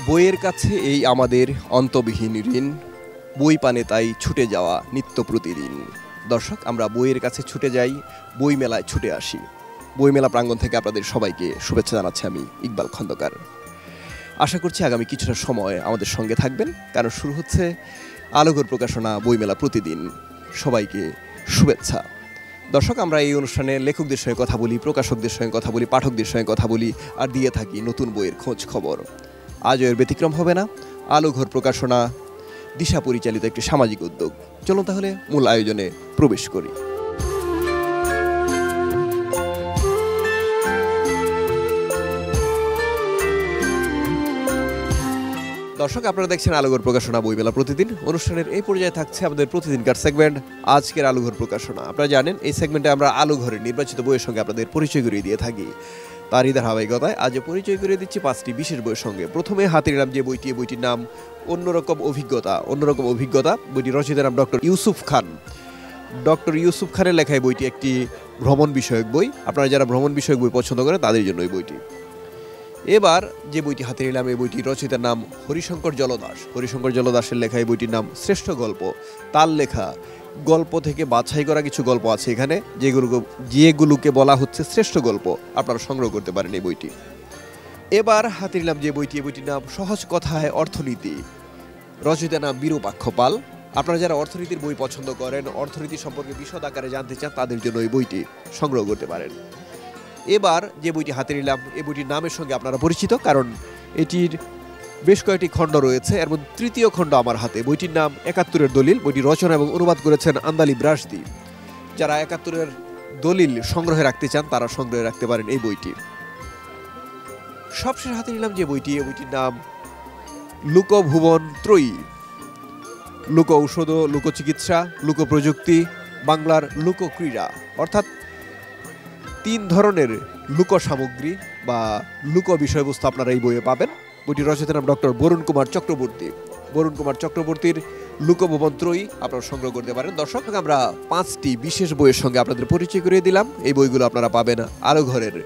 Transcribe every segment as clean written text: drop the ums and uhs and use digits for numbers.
বইয়ের কাছে এই আমাদের অন্তবিহীন ঋণ, বই পানে তাই ছুটে যাওয়া নিত্য প্রতিদিন। দর্শক, আমরা বইয়ের কাছে ছুটে যাই, বই মেলায় ছুটে আসি। বইমেলা প্রাঙ্গণ থেকে আপনাদের সবাইকে শুভেচ্ছা জানাচ্ছি আমি ইকবাল খন্দকার। আশা করছি আগামী কিছুটা সময় আমাদের সঙ্গে থাকবেন, কারণ শুরু হচ্ছে আলোঘর প্রকাশনা বইমেলা প্রতিদিন। সবাইকে শুভেচ্ছা। দর্শক, আমরা এই অনুষ্ঠানে লেখকদের সঙ্গে কথা বলি, প্রকাশকদের সঙ্গে কথা বলি, পাঠকদের সঙ্গে কথা বলি আর দিয়ে থাকি নতুন বইয়ের খোঁজ খবর। আজও এর ব্যতিক্রম হবে না। আলোঘর প্রকাশনা দিশা পরিচালিত একটি সামাজিক উদ্যোগ। চলুন তাহলে মূল আয়োজনে প্রবেশ করি। দর্শক, আপনারা দেখছেন আলোঘর প্রকাশনা বইমেলা প্রতিদিন। অনুষ্ঠানের এই পর্যায়ে থাকছে আমাদের প্রতিদিনকার সেগমেন্ট আজকের আলোঘর প্রকাশনা। আপনারা জানেন এই সেগমেন্টে আমরা আলোঘরের নির্বাচিত বইয়ের সঙ্গে আপনাদের পরিচয় করিয়ে দিয়ে থাকি। তারই ধারাবাহিকতায় আজ পরিচয় করিয়ে দিচ্ছি 5টি বিশেষ বইয়ের সঙ্গে। প্রথমে হাতে নিলাম যে বইটি, বইটির নাম অন্যরকম অভিজ্ঞতা। বইটি রচয়িতার নাম ডক্টর ইউসুফ খান। ডক্টর ইউসুফ খানের লেখা এই বইটি একটি ভ্রমণ বিষয়ক বই। আপনারা যারা ভ্রমণ বিষয়ক বই পছন্দ করেন তাদের জন্য এই বইটি। এবার যে বইটি হাতে নিলাম এই বইটি রচয়িতার নাম হরিশঙ্কর জলদাস। হরিশঙ্কর জলদাসের লেখা এই বইটির নাম শ্রেষ্ঠ গল্প। তার লেখা গল্প থেকে বাছাই করা কিছু গল্প আছে এখানে, যেগুলোকে বলা হচ্ছে শ্রেষ্ঠ গল্প। আপনারা সংগ্রহ করতে পারেন এই বইটি। এবার হাতে নিলাম যে বইটি, এই বইটির নাম সহজ কথায় অর্থনীতি। রচয়িতার নাম বিরূপাক্ষ পাল। আপনারা যারা অর্থনীতির বই পছন্দ করেন, অর্থনীতি সম্পর্কে বিশদ আকারে জানতে চান, তাদের জন্য এই বইটি সংগ্রহ করতে পারেন। এবার যে বইটি হাতে নিলাম এই বইটির নামের সঙ্গে আপনারা পরিচিত, কারণ এটির বেশ কয়েকটি খণ্ড রয়েছে। এর মধ্যে তৃতীয় খণ্ড আমার হাতে। বইটির নাম ৭১-এর দলিল। বইটি রচনা এবং অনুবাদ করেছেন আন্দালিব রাশদি। যারা ৭১-এর দলিল সংগ্রহে রাখতে চান তারা সংগ্রহে রাখতে পারেন এই বইটি। সবশেষ হাতে নিলাম যে বইটি, এই বইটির নাম লোকভুবন ত্রয়ী। লোক ঔষধ, লোকচিকিৎসা, লোক প্রযুক্তি, বাংলার লোকক্রীড়া, অর্থাৎ 3 ধরনের লোক সামগ্রী বা লোক বিষয়বস্তু আপনারা এই বইয়ে পাবেন। বইটির রচয়িতার নাম ডক্টর বরুণ কুমার চক্রবর্তী। বরুণ কুমার চক্রবর্তীর লোকভুবন ত্রয়ী আপনারা সংগ্রহ করতে পারেন। দর্শক, আমরা 5টি বিশেষ বইয়ের সঙ্গে আপনাদের পরিচয় করিয়ে দিলাম। এই বইগুলো আপনারা পাবেন আলোঘরের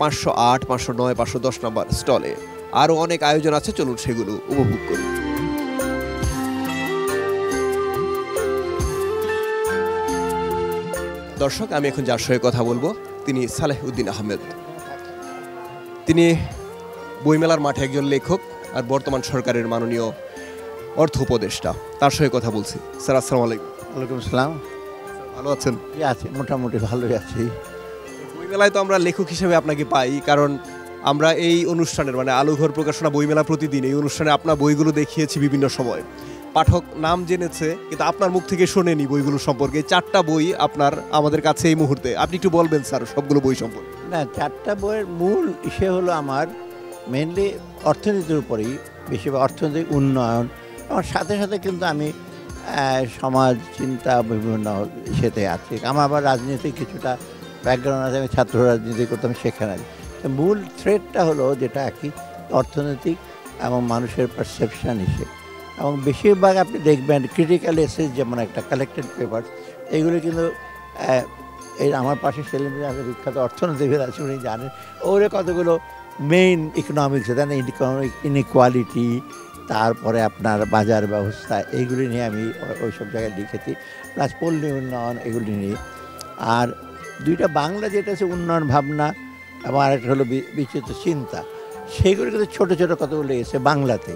508, 509, 510 নম্বর স্টলে। আরও অনেক আয়োজন আছে, চলুন সেগুলো উপভোগ করি। দর্শক, আমি এখন যার সঙ্গে কথা বলবো তিনি সালেহ উদ্দিন আহমেদ। তিনি বইমেলার মাঠে একজন লেখক আর বর্তমান সরকারের মাননীয় অর্থ উপদেষ্টা। তার সঙ্গে কথা বলছি। স্যার, আসসালামু আলাইকুম। ওয়ালাইকুম আসসালাম। ভালো আছেন? আছি, মোটামুটি ভালোই আছি। বইমেলায় তো আমরা লেখক হিসেবে আপনাকে পাই, কারণ আমরা এই অনুষ্ঠানের মানে আলোঘর প্রকাশনা বইমেলা প্রতিদিন এই অনুষ্ঠানে আপনার বইগুলো দেখিয়েছি বিভিন্ন সময়। পাঠক নাম জেনেছে কিন্তু আপনার মুখ থেকে শোনেনি বইগুলো সম্পর্কে। 4টা বই আপনার আমাদের কাছে এই মুহূর্তে। আপনি একটু বলবেন স্যার সবগুলো বই সম্পর্কে? না, 4টা বইয়ের মূল ইসে হলো আমার মেনলি অর্থনীতির উপরেই, বেশিরভাগ অর্থনৈতিক উন্নয়ন। আমার সাথে সাথে কিন্তু আমি সমাজ চিন্তা বিভিন্ন ইসেতে আছি। আমার আবার রাজনীতি কিছুটা ব্যাকগ্রাউন্ড আছে, আমি ছাত্র রাজনীতি করতাম সেখানে। মূল থ্রেডটা হলো যেটা একই, অর্থনৈতিক এবং মানুষের পারসেপশান ইসে। এবং বেশিরভাগ আপনি দেখবেন ক্রিটিক্যাল এসেস, যেমন একটা কালেক্টেড পেপার, এইগুলো কিন্তু এই আমার পাশে সেলিমে আছে বিখ্যাত অর্থনীতিবিদ আছে, উনি জানেন ওরে কতগুলো মেইন ইকোনমিক্স, ইকোনমিক ইনইকুয়ালিটি, তারপরে আপনার বাজার ব্যবস্থা, এইগুলি নিয়ে আমি ওইসব জায়গায় লিখেছি, প্লাস পল্লী উন্নয়ন, এগুলি নিয়ে। আর 2টা বাংলা যেটা আছে উন্নয়ন ভাবনা, এবং আরেকটা হলো বিচিত্র চিন্তা, সেইগুলো কিন্তু ছোটো ছোটো কতগুলো এসে বাংলাতে,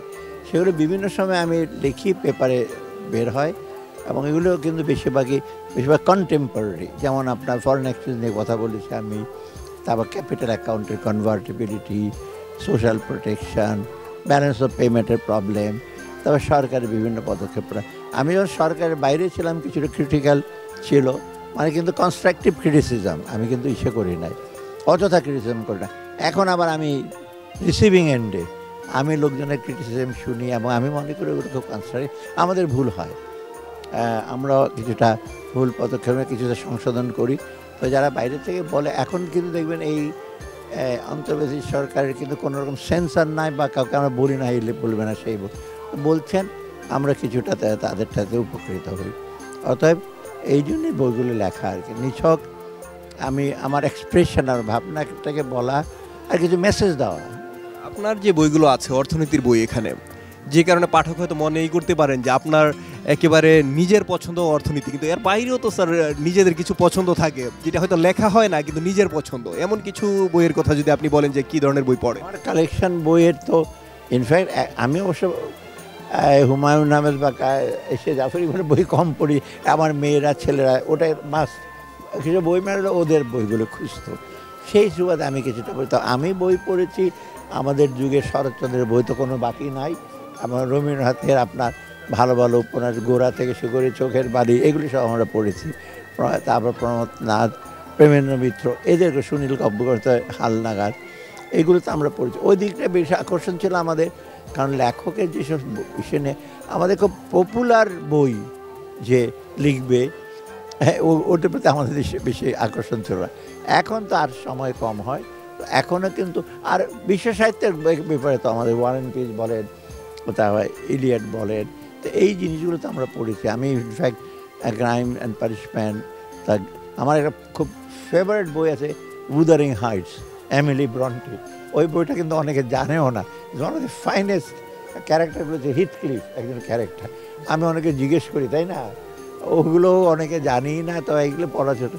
সেগুলো বিভিন্ন সময় আমি লিখি, পেপারে বের হয়। এবং এগুলো কিন্তু বেশিরভাগ কন্টেম্পোরারি, যেমন আপনার ফরেন এক্সচেঞ্জ নিয়ে কথা বলেছি আমি, তারপর ক্যাপিটাল অ্যাকাউন্টের কনভার্টিবিলিটি, সোশ্যাল প্রোটেকশান, ব্যালেন্স অফ পেমেন্টের প্রবলেম, তারপর সরকারের বিভিন্ন পদক্ষেপরা। আমি যখন সরকারের বাইরে ছিলাম কিছুটা ক্রিটিক্যাল ছিল, মানে কিন্তু কনস্ট্রাকটিভ ক্রিটিসিজম আমি কিন্তু ইসে করি নাই, অযথা ক্রিটিসিজম করি না। এখন আবার আমি রিসিভিং এন্ডে, আমি লোকজনের ক্রিটিসিজম শুনি এবং আমি মনে করি ওগুলো খুব কনস্ট্রাকটিভ। আমাদের ভুল হয়, আমরা কিছুটা ভুল পদক্ষেপে কিছুটা সংশোধন করি। তো যারা বাইরে থেকে বলে, এখন কিন্তু দেখবেন এই অন্তর্বর্তী সরকারের কিন্তু কোনো রকম সেন্সার নাই, বা কাউকে আমরা বলি না এলে বলবে না সেই বলছেন, আমরা কিছুটা তাদের সাথে উপকৃত হই। অতএব এই জন্যই বইগুলো লেখা আর কি, নিছক আমি আমার এক্সপ্রেশন আর ভাবনাটাকে বলা আর কিছু মেসেজ দেওয়া। আপনার যে বইগুলো আছে অর্থনীতির বই এখানে, যে কারণে পাঠক হয়তো মনেই করতে পারেন যে আপনার একেবারে নিজের পছন্দ অর্থনীতি, কিন্তু এর বাইরেও তো স্যার নিজেদের কিছু পছন্দ থাকে যেটা হয়তো লেখা হয় না কিন্তু নিজের পছন্দ। এমন কিছু বইয়ের কথা যদি আপনি বলেন যে কি ধরনের বই পড়ে। আমার কালেকশন বইয়ের তো ইনফ্যাক্ট আমি অবশ্য হুমায়ুন আহমেদ বা এসে জাফর ইকবালের বই কম পড়ি। আমার মেয়েরা ছেলেরা ওটা মাস্ট কিছু বই মেলালে ওদের বইগুলো খুঁজতো, সেই সুবাদে আমি কিছুটা বই। তো আমি বই পড়েছি আমাদের যুগে শরৎচন্দ্রের বই তো কোনো বাকি নাই। আমার রবীন্দ্রনাথের আপনার ভালো ভালো উপন্যাস গোড়া থেকে শুরু করে চোখের বাড়ি এগুলি সব আমরা পড়েছি। তারপর প্রমথ নাথ, প্রেমেন্দ্র মিত্র, এদেরকে সুনীল কব্বকর্তা, হালনাগাদ, এগুলো তো আমরা পড়েছি। ওই দিকটা বেশি আকর্ষণ ছিল আমাদের, কারণ লেখকের যেসব বিষয় নিয়ে আমাদের খুব পপুলার বই যে লিখবে, হ্যাঁ ওটার প্রতি আমাদের বেশি আকর্ষণ ছিল না। এখন তো আর সময় কম হয়, তো এখনও কিন্তু আর বিশ্ব সাহিত্যের ব্যাপারে তো আমাদের ওয়ারেন পিজ বলেন, তারপর ইলিয়ট বলেন, তো এই জিনিসগুলো তো আমরা পড়েছি। আমি ইনফ্যাক্ট ক্রাইম অ্যান্ড পানিশমেন্ট, তা আমার একটা খুব ফেভারিট বই আছে উদারিং হাইটস, এমিলি ব্রন্টি। ওই বইটা কিন্তু অনেকে জানেও না। ওয়ান অফ দ্য ফাইনেস্ট ক্যারেক্টারগুলো হচ্ছে হিথক্লিফ, একজন ক্যারেক্টার। আমি অনেকে জিজ্ঞেস করি, তাই না, ওগুলো অনেকে জানি না, তো এইগুলো পড়াশোনা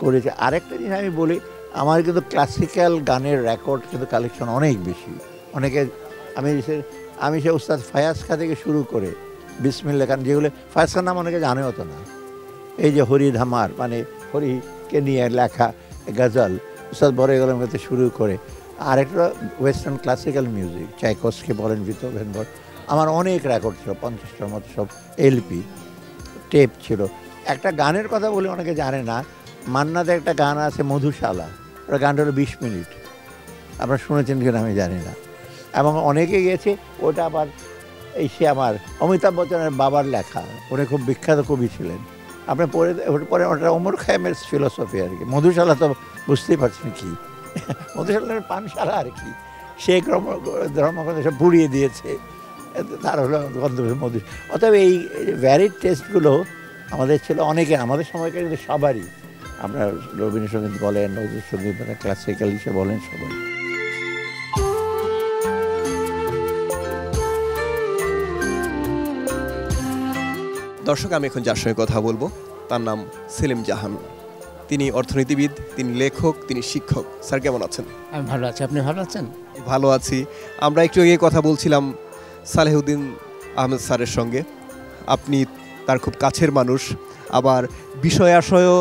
করেছে। আরেকটা জিনিস আমি বলি, আমার কিন্তু ক্লাসিক্যাল গানের রেকর্ড কিন্তু কালেকশন অনেক বেশি। অনেকে আমি সে উস্তাদ ফায়াজ খা থেকে শুরু করে বিসমিল্লাহ খান, যেগুলো ফায়াজ খান নাম অনেকে জানে হতো না। এই যে হরি ধামার মানে হরিকে নিয়ে লেখা গজল, উস্তাদ বড় গেলাম কাছে শুরু করে, আর একটা ওয়েস্টার্ন ক্লাসিক্যাল মিউজিক, চাইকোস্কি বলেন, বিথোভেন বলেন, আমার অনেক রেকর্ড ছিল, 50টার মতো সব এলপি টেপ ছিল। একটা গানের কথা বলে অনেকে জানে না, মান্নাদের একটা গান আছে মধুশালা, ওটা গানটা হলো 20 মিনিট, আপনারা শুনেছেন কিনা আমি জানি না, এবং অনেকে গিয়েছে। ওটা আবার সে আমার অমিতাভ বচ্চনের বাবার লেখা, উনি খুব বিখ্যাত কবি ছিলেন। আপনি পরে ওটা ওমর খায়ামের ফিলোসফি আর কি। মধুশালা তো বুঝতেই পারছেন কি, মধুশালার পানশালা আর কি, সে ধর্মগ্রন্থ সব পুড়িয়ে দিয়েছে, তার হলো গন্ধর্ব মধু। অতএব এই ভ্যারিড টেস্টগুলো আমাদের ছিল অনেকে, আমাদের সময়কার কিন্তু সবারই। আপনার রবীন্দ্রসঙ্গীত বলেন, নজরুল সঙ্গীত বলেন, ক্লাসিক্যাল হিসেবে বলেন, সবাই। দর্শক, আমি এখন যার সঙ্গে কথা বলবো তার নাম সেলিম জাহান। তিনি অর্থনীতিবিদ, তিনি লেখক, তিনি শিক্ষক। স্যার কেমন আছেন? আমি ভালো আছি, আপনি ভালো আছেন? ভালো আছি। আমরা একটু আগে কথা বলছিলাম সালেহুদ্দিন আহমেদ স্যারের সঙ্গে। আপনি তার খুব কাছের মানুষ, আবার বিষয় আশয়ও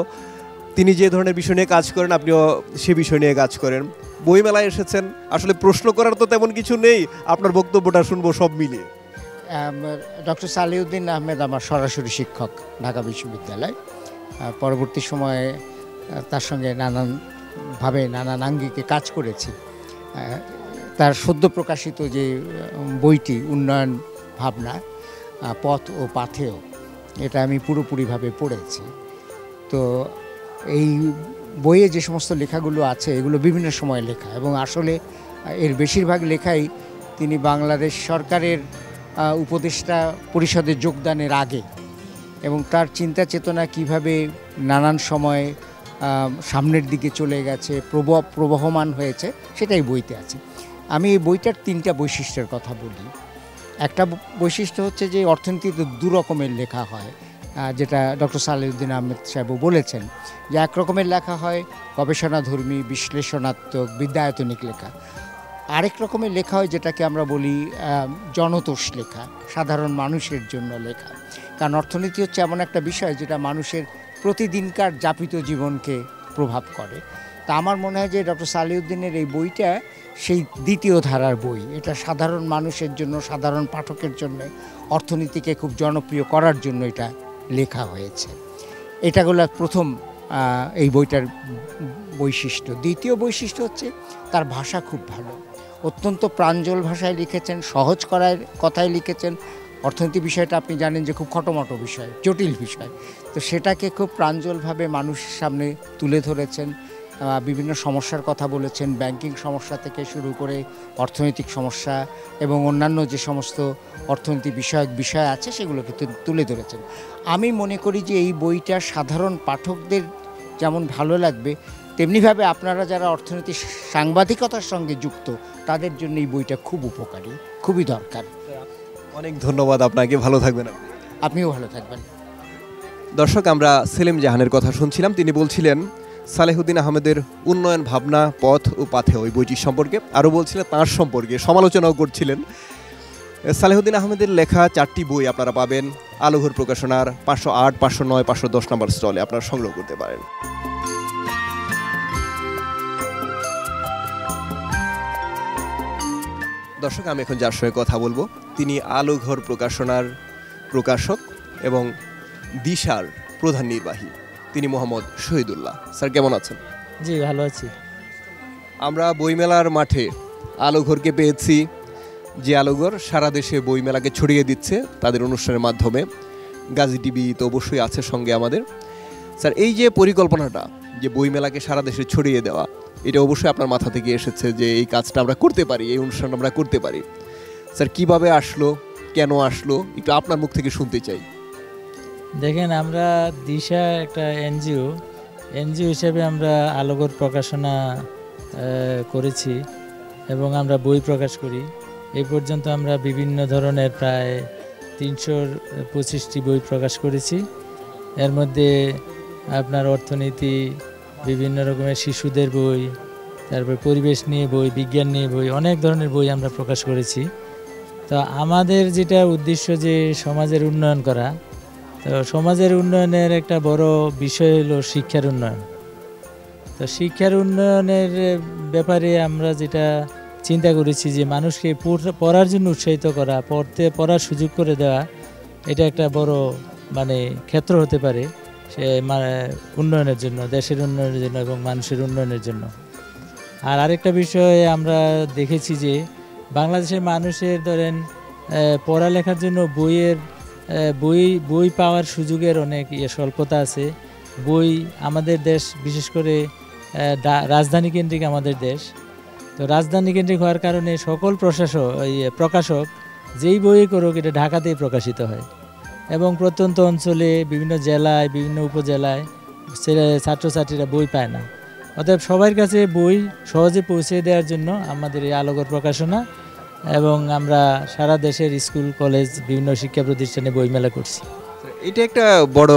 তিনি যে ধরনের বিষয় নিয়ে কাজ করেন আপনিও সে বিষয় নিয়ে কাজ করেন। বইমেলায় এসেছেন, আসলে প্রশ্ন করার তো তেমন কিছু নেই, আপনার বক্তব্যটা শুনবো সব মিলিয়ে। ডক্টর সালেহুদ্দিন আহমেদ আমার সরাসরি শিক্ষক ঢাকা বিশ্ববিদ্যালয়। পরবর্তী সময়ে তার সঙ্গে নানানভাবে নানান আঙ্গিকে কাজ করেছি। তার সদ্য প্রকাশিত যে বইটি উন্নয়ন ভাবনা, পথ ও পাথেয়, এটা আমি পুরোপুরিভাবে পড়েছি। তো এই বইয়ে যে সমস্ত লেখাগুলো আছে এগুলো বিভিন্ন সময় লেখা, এবং আসলে এর বেশিরভাগ লেখাই তিনি বাংলাদেশ সরকারের উপদেষ্টা পরিষদে যোগদানের আগে, এবং তার চিন্তা চেতনা কিভাবে নানান সময় সামনের দিকে চলে গেছে, প্রবহমান হয়েছে, সেটাই বইতে আছে। আমি এই বইটার 3টা বৈশিষ্ট্যের কথা বলি। একটা বৈশিষ্ট্য হচ্ছে যে অর্থনীতিতে 2 রকমের লেখা হয়, যেটা ডক্টর সালেহুদ্দিন আহমেদ সাহেবও বলেছেন, যে এক রকমের লেখা হয় গবেষণাধর্মী, বিশ্লেষণাত্মক, বিদ্যায়তনিক লেখা। আরেক রকমের লেখা হয় যেটাকে আমরা বলি জনতোষ লেখা, সাধারণ মানুষের জন্য লেখা। কারণ অর্থনীতি হচ্ছে এমন একটা বিষয় যেটা মানুষের প্রতিদিনকার যাপিত জীবনকে প্রভাব করে। তা আমার মনে হয় যে ডক্টর সালেহুদ্দিনের এই বইটা সেই দ্বিতীয় ধারার বই। এটা সাধারণ মানুষের জন্য, সাধারণ পাঠকের জন্য, অর্থনীতিকে খুব জনপ্রিয় করার জন্য এটা লেখা হয়েছে। এটা হলো প্রথম এই বইটার বৈশিষ্ট্য। দ্বিতীয় বৈশিষ্ট্য হচ্ছে তার ভাষা খুব ভালো, অত্যন্ত প্রাঞ্জল ভাষায় লিখেছেন, সহজ করার কথায় লিখেছেন। অর্থনীতি বিষয়টা আপনি জানেন যে খুব খটোমটো বিষয়, জটিল বিষয়, তো সেটাকে খুব প্রাঞ্জলভাবে মানুষের সামনে তুলে ধরেছেন। বিভিন্ন সমস্যার কথা বলেছেন, ব্যাংকিং সমস্যা থেকে শুরু করে অর্থনৈতিক সমস্যা এবং অন্যান্য যে সমস্ত অর্থনীতি বিষয়ক বিষয় আছে সেগুলোকে তুলে ধরেছেন। আমি মনে করি যে এই বইটা সাধারণ পাঠকদের যেমন ভালো লাগবে, তেমনিভাবে আপনারা যারা অর্থনীতি সাংবাদিকতার সঙ্গে যুক্ত তাদের জন্য এই বইটা খুব উপকারী, খুবই দরকার। অনেক ধন্যবাদ আপনাকে, ভালো থাকবেন আপনি। আপনিও ভালো থাকবেন। দর্শক, আমরা সেলিম জাহানের কথা শুনছিলাম। তিনি বলছিলেন সালেহুদ্দিন আহমেদের উন্নয়ন ভাবনা, পথ ও পাথে ওই বইটি সম্পর্কে, আরও বলছিলেন তাঁর সম্পর্কে, সমালোচনাও করছিলেন। সালেহুদ্দিন আহমেদের লেখা 4টি বই আপনারা পাবেন আলোঘর প্রকাশনার 508, 509, 510 নম্বর স্টলে আপনারা সংগ্রহ করতে পারেন। দর্শক, আমি এখন যার সঙ্গে কথা বলবো তিনি আলোঘর প্রকাশনার প্রকাশক এবং দিশার প্রধান নির্বাহী, তিনি মোহাম্মদ শহীদুল্লাহ। স্যার, কেমন আছেন? জি, ভালো আছি। আমরা বইমেলার মাঠে আলোঘরকে পেয়েছি, যে আলোঘর সারা দেশে বইমেলাকে ছড়িয়ে দিচ্ছে তাদের অনুষ্ঠানের মাধ্যমে। গাজী টিভি তো অবশ্যই আছে সঙ্গে আমাদের। স্যার, এই যে পরিকল্পনাটা যে বইমেলাকে সারা দেশে ছড়িয়ে দেওয়া, এটা অবশ্যই আপনার মাথা থেকে এসেছে যে এই কাজটা আমরা করতে পারি, এই অনুষ্ঠানটা আমরা করতে পারি। স্যার, কিভাবে আসলো, কেন আসলো, একটু আপনার মুখ থেকে শুনতে চাই। দেখেন, আমরা দিশা একটা এনজিও হিসেবে আমরা আলোঘর প্রকাশনা করেছি এবং আমরা বই প্রকাশ করি। এই পর্যন্ত আমরা বিভিন্ন ধরনের প্রায় 325টি বই প্রকাশ করেছি। এর মধ্যে আপনার অর্থনীতি, বিভিন্ন রকমের শিশুদের বই, তারপর পরিবেশ নিয়ে বই, বিজ্ঞান নিয়ে বই, অনেক ধরনের বই আমরা প্রকাশ করেছি। তো আমাদের যেটা উদ্দেশ্য যে সমাজের উন্নয়ন করা, তো সমাজের উন্নয়নের একটা বড় বিষয় হলো শিক্ষার উন্নয়ন। তো শিক্ষার উন্নয়নের ব্যাপারে আমরা যেটা চিন্তা করেছি যে মানুষকে পড়ার জন্য উৎসাহিত করা, পড়ার সুযোগ করে দেওয়া, এটা একটা বড় ক্ষেত্র হতে পারে সে উন্নয়নের জন্য, দেশের উন্নয়নের জন্য এবং মানুষের উন্নয়নের জন্য। আর আরেকটা বিষয় আমরা দেখেছি যে বাংলাদেশের মানুষের ধরেন পড়ালেখার জন্য বই পাওয়ার সুযোগের অনেক স্বল্পতা আছে। বই আমাদের দেশ, বিশেষ করে রাজধানী কেন্দ্রিক আমাদের দেশ, তো রাজধানী কেন্দ্রিক হওয়ার কারণে সকল প্রকাশক যেই বই করুক এটা ঢাকাতেই প্রকাশিত হয় এবং প্রত্যন্ত অঞ্চলে বিভিন্ন জেলায়, বিভিন্ন উপজেলায় ছাত্রছাত্রীরা বই পায় না। অতএব সবার কাছে বই সহজে পৌঁছে দেওয়ার জন্য আমাদের এই আলোঘর প্রকাশনা, এবং আমরা সারা দেশের স্কুল, কলেজ, বিভিন্ন শিক্ষা প্রতিষ্ঠানে বইমেলা করছি। এটা একটা বড়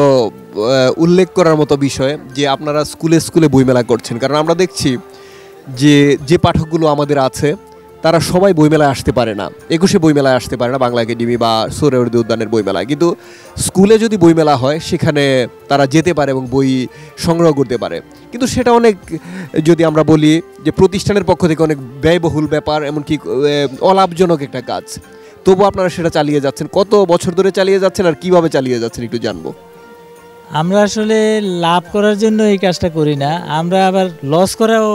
উল্লেখ করার মতো বিষয় যে আপনারা স্কুলে স্কুলে বইমেলা করছেন, কারণ আমরা দেখছি যে পাঠকগুলো আমাদের আছে তারা সবাই বইমেলায় আসতে পারে না, 21শে বইমেলায় আসতে পারে না, বাংলা একাডেমি বা সোহরাওয়ার্দী উদ্যানের বইমেলায়। কিন্তু স্কুলে যদি বইমেলা হয় সেখানে তারা যেতে পারে এবং বই সংগ্রহ করতে পারে। কিন্তু সেটা অনেক, যদি আমরা বলি যে প্রতিষ্ঠানের পক্ষ থেকে অনেক ব্যয়বহুল ব্যাপার, এমনকি অলাভজনক একটা কাজ। তবু আপনারা সেটা চালিয়ে যাচ্ছেন। কত বছর ধরে চালিয়ে যাচ্ছেন আর কিভাবে চালিয়ে যাচ্ছেন একটু জানবো। আমরা আসলে লাভ করার জন্য এই কাজটা করি না, আমরা আবার লস করাও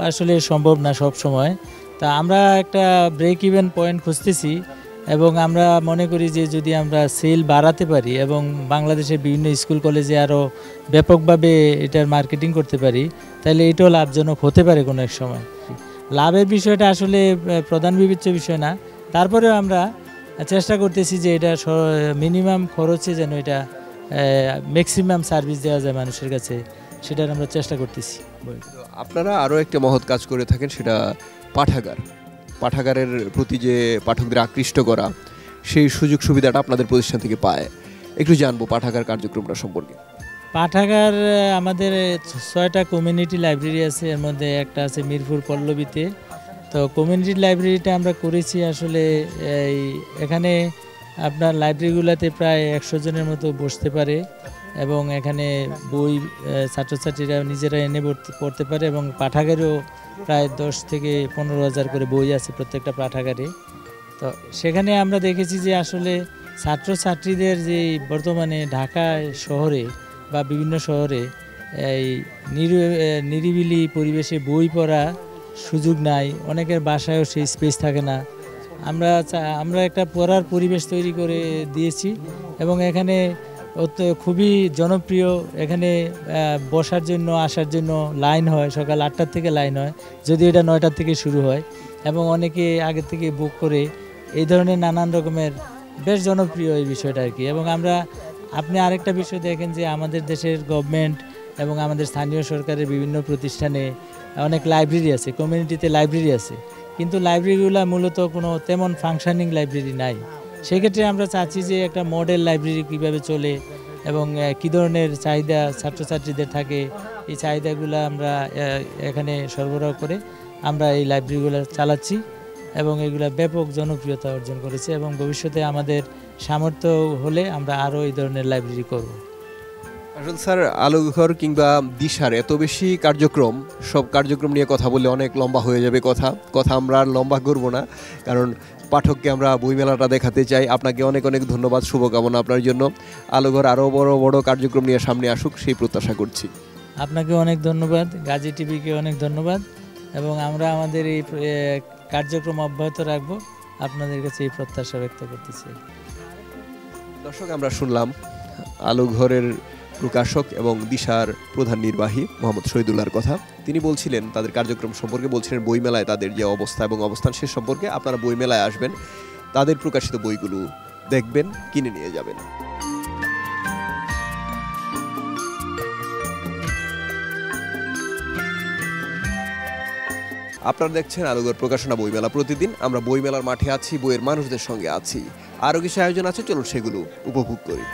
আসলে সম্ভব না সব সময়। তা আমরা একটা ব্রেক ইভেন পয়েন্ট খুঁজতেছি এবং আমরা মনে করি যে যদি আমরা সেল বাড়াতে পারি এবং বাংলাদেশের বিভিন্ন স্কুল কলেজে আরও ব্যাপকভাবে এটার মার্কেটিং করতে পারি, তাহলে এটাও লাভজনক হতে পারে কোনো এক সময়। লাভের বিষয়টা আসলে প্রধান বিবেচ্য বিষয় না, তারপরেও আমরা চেষ্টা করতেছি যে এটা মিনিমাম খরচে যেন এটা ম্যাক্সিমাম সার্ভিস দেওয়া যায় মানুষের কাছে, সেটার আমরা চেষ্টা করতেছি। আপনারা আরও একটা মহৎ কাজ করে থাকেন, সেটা পাঠাগারের প্রতি যে পাঠকদের আকৃষ্ট করা, সেই সুযোগ সুবিধাটা আপনাদের প্রতিষ্ঠান থেকে পায়। একটু জানবো পাঠাগার কার্যক্রমটা সম্পর্কে। পাঠাগার আমাদের 6টা কমিউনিটি লাইব্রেরি আছে, এর মধ্যে একটা আছে মিরপুর পল্লবীতে। তো কমিউনিটি লাইব্রেরিটা আমরা করেছি আসলে এখানে আপনার লাইব্রেরিগুলোতে প্রায় 100 জনের মতো বসতে পারে এবং এখানে বই ছাত্রছাত্রীরা নিজেরা এনে পড়তে পারে এবং পাঠাগারেও প্রায় 10 থেকে 15,000 করে বই আছে প্রত্যেকটা পাঠাগারে। তো সেখানে আমরা দেখেছি যে আসলে ছাত্রছাত্রীদের যে বর্তমানে ঢাকা শহরে বা বিভিন্ন শহরে এই নিরিবিলি পরিবেশে বই পড়া সুযোগ নাই, অনেকের বাসায়ও সেই স্পেস থাকে না। আমরা একটা পড়ার পরিবেশ তৈরি করে দিয়েছি এবং এখানে খুবই জনপ্রিয়। এখানে বসার জন্য, আসার জন্য লাইন হয়, সকাল 8টার থেকে লাইন হয়, যদি এটা 9টার থেকে শুরু হয় এবং অনেকে আগে থেকে বুক করে, এই ধরনের নানান রকমের বেশ জনপ্রিয় এই বিষয়টা আর কি। এবং আপনি আরেকটা বিষয় দেখেন যে আমাদের দেশের গভর্নমেন্ট এবং আমাদের স্থানীয় সরকারের বিভিন্ন প্রতিষ্ঠানে অনেক লাইব্রেরি আছে, কমিউনিটিতে লাইব্রেরি আছে, কিন্তু লাইব্রেরিগুলো মূলত কোনো তেমন ফাংশনিং লাইব্রেরি নাই। সেক্ষেত্রে আমরা চাচ্ছি যে একটা মডেল লাইব্রেরি কীভাবে চলে এবং কী ধরনের চাহিদা ছাত্রছাত্রীদের থাকে, এই চাহিদাগুলো আমরা এখানে সরবরাহ করে আমরা এই লাইব্রেরিগুলো চালাচ্ছি এবং এগুলো ব্যাপক জনপ্রিয়তা অর্জন করেছে এবং ভবিষ্যতে আমাদের সামর্থ্য হলে আমরা আরও এই ধরনের লাইব্রেরি করব। আসলে স্যার, আলোঘর কিংবা দিশার এত বেশি কার্যক্রম, সব কার্যক্রম নিয়ে কথা বললে অনেক লম্বা হয়ে যাবে কথা আমরা আর লম্বা করব না, কারণ পাঠককে আমরা বইমেলাটা দেখাতে চাই। আপনাকে অনেক অনেক ধন্যবাদ, শুভকামনা আপনার জন্য। আলোঘর আরও বড় বড় কার্যক্রম নিয়ে সামনে আসুক সেই প্রত্যাশা করছি। আপনাকে অনেক ধন্যবাদ, গাজী টিভিকে অনেক ধন্যবাদ এবং আমরা আমাদের এই কার্যক্রম অব্যাহত রাখব, আপনাদের কাছে এই প্রত্যাশা ব্যক্ত করতেছি। দর্শক, আমরা শুনলাম আলোঘরের প্রকাশক এবং দিশার প্রধান নির্বাহী মোহাম্মদ শহীদুল্লাহর কথা। তিনি বলছিলেন তাদের কার্যক্রম সম্পর্কে, বলছিলেন বইমেলায় তাদের যে অবস্থা এবং অবস্থান সে সম্পর্কে। আপনারা বইমেলায় আসবেন, তাদের প্রকাশিত বইগুলো দেখবেন, কিনে নিয়ে যাবেন। আপনারা দেখছেন আলোঘর প্রকাশনা বইমেলা প্রতিদিন। আমরা বইমেলার মাঠে আছি, বইয়ের মানুষদের সঙ্গে আছি। আরও কিছু আয়োজন আছে, চলুন সেগুলো উপভোগ করি।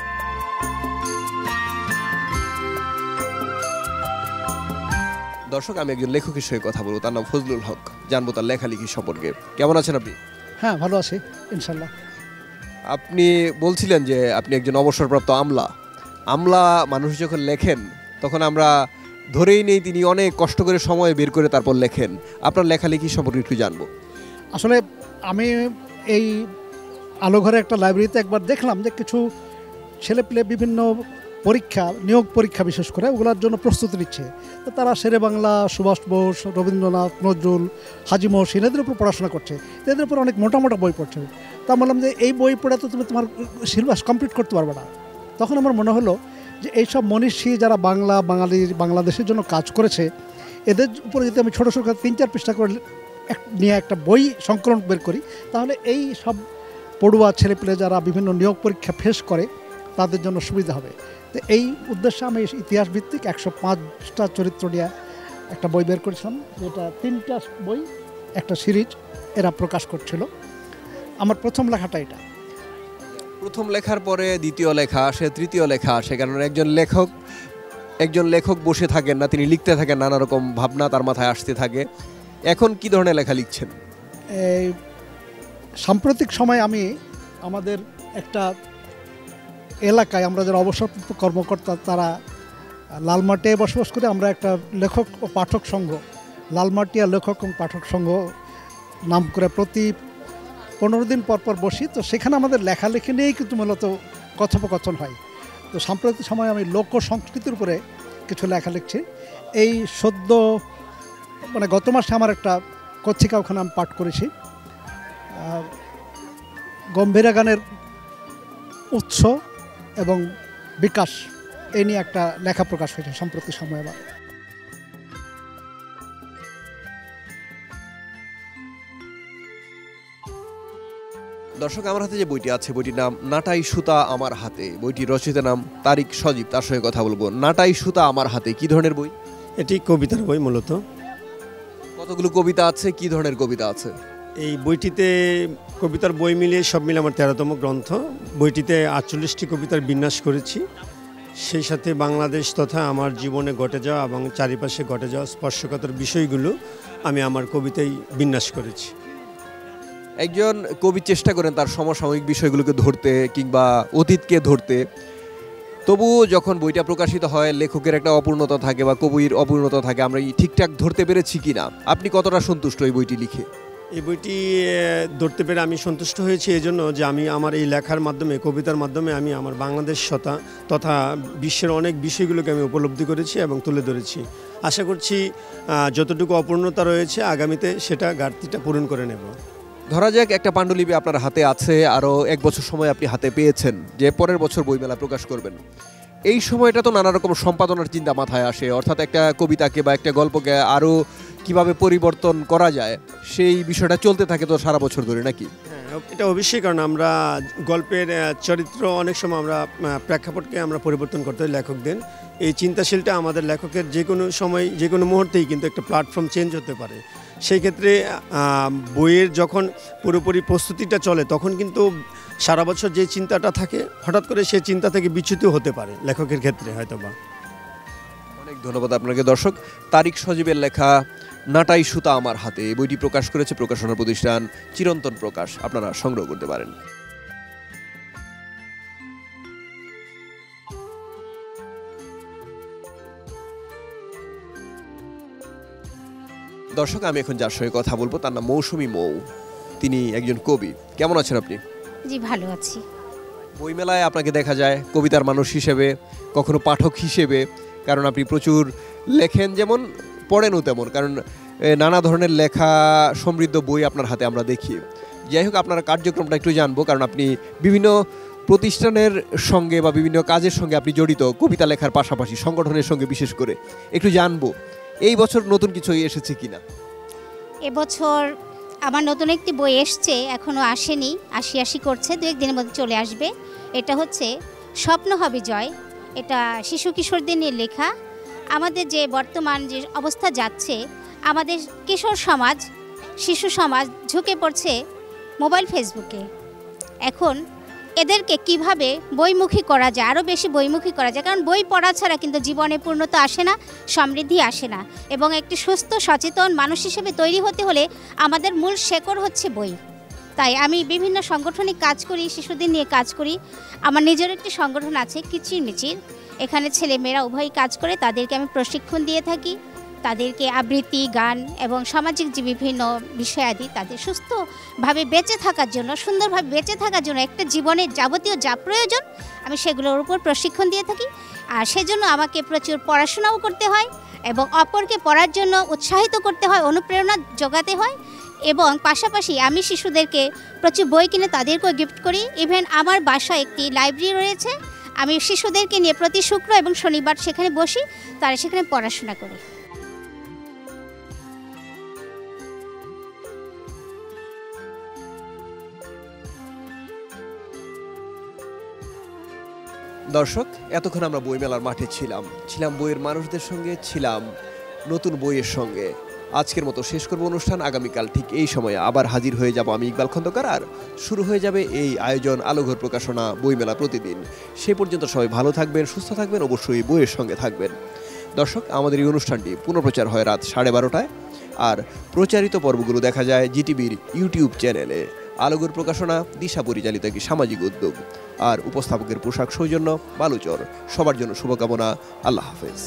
দর্শক, আমি একজন লেখকের সঙ্গে কথা বলবো, তার নাম ফজলুল হক। জানবো তার লেখালেখি সম্পর্কে। কেমন আছেন আপনি? হ্যাঁ, ভালো আছি ইনশাল্লাহ। আপনি বলছিলেন যে আপনি একজন অবসরপ্রাপ্ত আমলা মানুষ যখন লেখেন তখন আমরা ধরেই নেই তিনি অনেক কষ্ট করে সময় বের করে তারপর লেখেন। আপনার লেখালেখি সম্পর্কে একটু জানবো। আসলে আমি এই আলোঘরে একটা লাইব্রেরিতে একবার দেখলাম যে কিছু ছেলেপেলে বিভিন্ন পরীক্ষা, নিয়োগ পরীক্ষা বিশেষ করে, ওগুলোর জন্য প্রস্তুতি নিচ্ছে। তো তারা শেরে বাংলা, সুভাষ বোস, রবীন্দ্রনাথ, নজরুল, হাজি মহসিন এদের উপর পড়াশোনা করছে। এদের উপর অনেক মোটা মোটা বই পড়ছে। তা বললাম যে এই বই পড়ে তো তুমি তোমার সিলেবাস কমপ্লিট করতে পারবে না। তখন আমার মনে হলো যে এইসব মনীষী যারা বাংলাদেশের জন্য কাজ করেছে, এদের উপরে যদি আমি ছোটো ছোটো 3-4 পৃষ্ঠা করে নিয়ে একটা বই সংকলন বের করি, তাহলে এই সব পড়ুয়া ছেলেপেলে যারা বিভিন্ন নিয়োগ পরীক্ষা ফেস করে তাদের জন্য সুবিধা হবে। তো এই উদ্দেশ্যে আমি ইতিহাস ভিত্তিক 105টা চরিত্র নিয়ে একটা বই বের করেছিলাম, যেটা 3টা বই, একটা সিরিজ এরা প্রকাশ করছিল। আমার প্রথম লেখাটা এটা। প্রথম লেখার পরে দ্বিতীয় লেখা আসে, তৃতীয় লেখা আসে, কারণ একজন লেখক বসে থাকেন না, তিনি লিখতে থাকেন, নানা রকম ভাবনা তার মাথায় আসতে থাকে। এখন কি ধরনের লেখা লিখছেন? এই সাম্প্রতিক সময় আমি আমাদের একটা এলাকায়, আমরা যারা অবসরপ্রাপ্ত কর্মকর্তা তারা লালমাটিয়ায় বসবাস করে, আমরা একটা লেখক ও পাঠক সংঘ, লালমাটিয়া লেখক ও পাঠক সংঘ নাম করে প্রতি 15 দিন পর পর বসি। তো সেখানে আমাদের লেখালেখি নিয়েই কিন্তু মূলত কথোপকথন হয়। তো সাম্প্রতিক সময় আমি লোক সংস্কৃতির উপরে কিছু লেখা লিখছি। এই সদ্য গত মাসে আমার একটা পত্রিকা ওখানে আমি পাঠ করেছি, গম্ভীরা গানের উৎস এবং বিকাশ, এই নিয়ে একটা লেখা প্রকাশ হয়েছে সাম্প্রতিক সময়। আবার দর্শক, আমার হাতে যে বইটি আছে, বইটির নাম নাটাই সুতা আমার হাতে। বইটির রচয়িতার নাম তারিক সজীব, তার সঙ্গে কথা বলবো। নাটাই সুতা আমার হাতে কি ধরনের বই? এটি কবিতার বই মূলত। কতগুলো কবিতা আছে, কি ধরনের কবিতা আছে? এই বইটিতে কবিতার বই মিলিয়ে সব মিলে আমার 13তম গ্রন্থ। বইটিতে 48টি কবিতার বিন্যাস করেছি। সেই সাথে বাংলাদেশ তথা আমার জীবনে ঘটে যাওয়া এবং চারিপাশে ঘটে যাওয়া স্পর্শকাতর বিষয়গুলো আমি আমার কবিতায় বিন্যাস করেছি। একজন কবি চেষ্টা করেন তার সমসাময়িক বিষয়গুলোকে ধরতে কিংবা অতীতকে ধরতে, তবুও যখন বইটা প্রকাশিত হয় লেখকের একটা অপূর্ণতা থাকে বা কবির অপূর্ণতা থাকে, আমরা ঠিকঠাক ধরতে পেরেছি কিনা। আপনি কতটা সন্তুষ্ট এই বইটি লিখে? এই বইটি ধরতে পেরে আমি সন্তুষ্ট হয়েছি এই জন্য যে আমি আমার এই লেখার মাধ্যমে, কবিতার মাধ্যমে আমি আমার বাংলাদেশ তথা বিশ্বের অনেক বিষয়গুলোকে আমি উপলব্ধি করেছি এবং তুলে ধরেছি। আশা করছি যতটুকু অপূর্ণতা রয়েছে আগামীতে সেটা ঘাটতিটা পূরণ করে নেব। ধরা যাক একটা পাণ্ডুলিপি আপনার হাতে আছে, আরও 1 বছর সময় আপনি হাতে পেয়েছেন যে পরের বছর বইমেলা প্রকাশ করবেন। এই সময়টা তো নানা রকম সম্পাদনার চিন্তা মাথায় আসে, অর্থাৎ একটা কবিতাকে বা একটা গল্পকে আরও কিভাবে পরিবর্তন করা যায় সেই বিষয়টা চলতে থাকে তো সারা বছর ধরে নাকি? হ্যাঁ, এটা অবশ্যই, কারণ আমরা গল্পের চরিত্র অনেক সময় আমরা প্রেক্ষাপটকে আমরা পরিবর্তন করতে হয় লেখকদের। এই চিন্তাশীলটা আমাদের লেখকের যে কোনো সময় যে কোনো মুহূর্তেই কিন্তু একটা প্ল্যাটফর্ম চেঞ্জ হতে পারে। সেই ক্ষেত্রে বইয়ের যখন পুরোপুরি প্রস্তুতিটা চলে তখন কিন্তু সারা বছর যে চিন্তাটা থাকে হঠাৎ করে সেই চিন্তা থেকে বিচ্যুত হতে পারে লেখকের ক্ষেত্রে হয়তোবা। অনেক ধন্যবাদ আপনাকে। দর্শক, তারিক সজীবের লেখা নাটাই সুতা আমার হাতে এই বইটি প্রকাশ করেছে প্রকাশনা প্রতিষ্ঠান চিরন্তন প্রকাশ, আপনারা সংগ্রহ করতে পারেন। দর্শক, আমি এখন যার সঙ্গে কথা বলবো তার নাম মৌসুমী মৌ। তিনি একজন কবি। কেমন আছেন আপনি? জি, ভালো আছি। বইমেলায় আপনাকে দেখা যায় কবিতার মানুষ হিসেবে, কখনো পাঠক হিসেবে, কারণ আপনি প্রচুর লেখেন, যেমন পড়েনও তেমন, কারণ নানা ধরনের লেখা সমৃদ্ধ বই আপনার হাতে আমরা দেখি। যাই হোক, আপনার কার্যক্রমটা একটু জানবো, কারণ আপনি বিভিন্ন প্রতিষ্ঠানের সঙ্গে বা বিভিন্ন কাজের সঙ্গে আপনি জড়িত, কবিতা লেখার পাশাপাশি সংগঠনের সঙ্গে বিশেষ করে। একটু জানবো এই বছর নতুন কিছু এসেছে কিনা। এবছর আমার নতুন একটি বই এসছে, এখনও আসেনি, আসি করছে, 2-1 দিনের মধ্যে চলে আসবে। এটা হচ্ছে স্বপ্ন হবে জয়। এটা শিশু কিশোরদের নিয়ে লেখা। আমাদের যে বর্তমান যে অবস্থা যাচ্ছে, আমাদের কিশোর সমাজ, শিশু সমাজ ঝুঁকে পড়ছে মোবাইল ফেসবুকে। এখন এদেরকে কিভাবে বইমুখী করা যায়, আরও বেশি বইমুখী করা যায়, কারণ বই পড়া ছাড়া কিন্তু জীবনে পূর্ণতা আসে না, সমৃদ্ধি আসে না। এবং একটি সুস্থ সচেতন মানুষ হিসেবে তৈরি হতে হলে আমাদের মূল শেকড় হচ্ছে বই। তাই আমি বিভিন্ন সাংগঠনিক কাজ করি, শিশুদের নিয়ে কাজ করি। আমার নিজের একটি সংগঠন আছে কিচিরমিচির, এখানে ছেলে মেয়েরা উভয়ই কাজ করে। তাদেরকে আমি প্রশিক্ষণ দিয়ে থাকি, তাদেরকে আবৃত্তি, গান এবং সামাজিক যে বিভিন্ন বিষয়াদি তাদের সুস্থভাবে বেঁচে থাকার জন্য, সুন্দরভাবে বেঁচে থাকার জন্য একটা জীবনের যাবতীয় যা প্রয়োজন আমি সেগুলোর উপর প্রশিক্ষণ দিয়ে থাকি। আর সেজন্য আমাকে প্রচুর পড়াশোনাও করতে হয় এবং অপরকে পড়ার জন্য উৎসাহিত করতে হয়, অনুপ্রেরণা জোগাতে হয়। এবং পাশাপাশি আমি শিশুদেরকে প্রচুর বই কিনে তাদেরকেও গিফট করি। ইভেন আমার বাসায় একটি লাইব্রেরি রয়েছে, আমি শিশুদেরকে নিয়ে প্রতি শুক্র এবং শনিবার সেখানে বসি, তারা সেখানে পড়াশোনা করে। দর্শক, এতক্ষণ আমরা বইমেলার মাঠে ছিলাম বইয়ের মানুষদের সঙ্গে, ছিলাম নতুন বইয়ের সঙ্গে। আজকের মতো শেষ করব অনুষ্ঠান। আগামীকাল ঠিক এই সময়ে আবার হাজির হয়ে যাব আমি, ইকবাল খন্দকার, আর শুরু হয়ে যাবে এই আয়োজন আলোঘর প্রকাশনা বইমেলা প্রতিদিন। সে পর্যন্ত সবাই ভালো থাকবেন, সুস্থ থাকবেন, অবশ্যই বইয়ের সঙ্গে থাকবেন। দর্শক, আমাদের এই অনুষ্ঠানটি পুনঃপ্রচার হয় রাত 12:30টায়, আর প্রচারিত পর্বগুলো দেখা যায় জিটিভির ইউটিউব চ্যানেলে। আলোঘর প্রকাশনা দিশা পরিচালিত একটি সামাজিক উদ্যোগ, আর উপস্থাপকের পোশাক সৌজন্য বালুচর। সবার জন্য শুভকামনা। আল্লাহ হাফেজ।